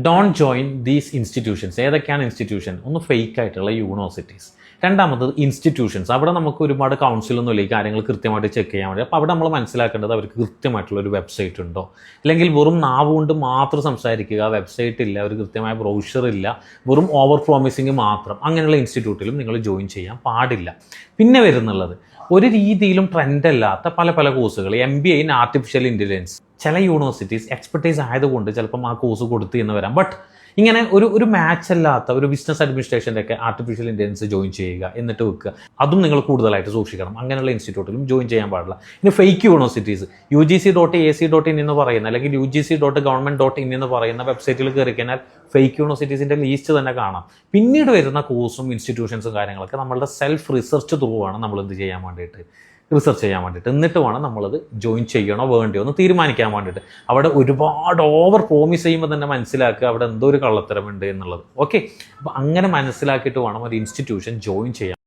Don't join these institutions. ഏതൊക്കെയാണ് institution? ഒന്ന് fake ആയിട്ടുള്ള യൂണിവേഴ്സിറ്റീസ്, രണ്ടാമത്തത് ഇൻസ്റ്റിറ്റ്യൂഷൻസ്. അവിടെ നമുക്ക് ഒരുപാട് കൗൺസിലൊന്നുമില്ല ഈ കാര്യങ്ങൾ കൃത്യമായിട്ട് ചെക്ക് ചെയ്യാൻ വേണ്ടി. അപ്പോൾ അവിടെ നമ്മൾ മനസ്സിലാക്കേണ്ടത് അവർക്ക് കൃത്യമായിട്ടുള്ള ഒരു വെബ്സൈറ്റ് ഉണ്ടോ, അല്ലെങ്കിൽ വെറും നാവ് കൊണ്ട് മാത്രം സംസാരിക്കുക, വെബ്സൈറ്റ് ഇല്ല, ഒരു കൃത്യമായ ബ്രൗഷർ ഇല്ല, വെറും ഓവർ പ്രോമിസിങ് മാത്രം, അങ്ങനെയുള്ള ഇൻസ്റ്റിറ്റ്യൂട്ടിലും നിങ്ങൾ ജോയിൻ ചെയ്യാൻ പാടില്ല. പിന്നെ വരുന്നുള്ളത് ഒരു രീതിയിലും ട്രെൻഡല്ലാത്ത പല കോഴ്സുകൾ, MBA ഇൻ ആർട്ടിഫിഷ്യൽ ഇൻ്റലിജൻസ്. ചില യൂണിവേഴ്സിറ്റീസ് എക്സ്പെർട്ടൈസ് ആയതുകൊണ്ട് ചിലപ്പം ആ കോഴ്സ് കൊടുത്ത് എന്ന് വരാം. ബട്ട് ഇങ്ങനെ ഒരു മാച്ച് അല്ലാത്ത ഒരു ബിസിനസ് അഡ്മിനിസ്ട്രേഷൻ്റെ ഒക്കെ ആർട്ടിഫിഷ്യൽ ഇൻ്റലിജൻസ് ജോയിൻ ചെയ്യുക, എന്നിട്ട് വെക്കുക, അതും നിങ്ങൾ കൂടുതലായിട്ട് സൂക്ഷിക്കണം. അങ്ങനെയുള്ള ഇൻസ്റ്റിറ്റ്യൂട്ടിലും ജോയിൻ ചെയ്യാൻ പാടില്ല. ഇനി ഫേക്ക് യൂണിവേഴ്സിറ്റീസ്, UGC.ac.in എന്ന് പറയുന്ന, അല്ലെങ്കിൽ UGC.government.in എന്ന് പറയുന്ന വെബ്സൈറ്റിൽ കയറി കഴിഞ്ഞാൽ ഫേക്ക് യൂണിവേഴ്സിറ്റീസിൻ്റെ ലീസ്റ്റ് തന്നെ കാണാം. പിന്നീട് വരുന്ന കോഴ്സും ഇൻസ്റ്റിറ്റ്യൂഷൻസും കാര്യങ്ങളൊക്കെ നമ്മളുടെ സെൽഫ് റിസർച്ച് ത്രൂ ആണ് നമ്മൾ എന്ത് ചെയ്യാൻ വേണ്ടിയിട്ട്, റിസർച്ച് ചെയ്യാൻ വേണ്ടിയിട്ട്. എന്നിട്ട് വേണം നമ്മളത് ജോയിൻ ചെയ്യണോ വേണ്ടിയോ എന്ന് തീരുമാനിക്കാൻ വേണ്ടിയിട്ട്. അവിടെ ഒരുപാട് ഓവർ പ്രോമിസ് ചെയ്യുമ്പോൾ തന്നെ മനസ്സിലാക്കുക അവിടെ എന്തോ ഒരു കള്ളത്തരമുണ്ട് എന്നുള്ളത്. ഓക്കെ, അപ്പോൾ അങ്ങനെ മനസ്സിലാക്കിയിട്ട് വേണം ഒരു ഇൻസ്റ്റിറ്റ്യൂഷൻ ജോയിൻ ചെയ്യാൻ.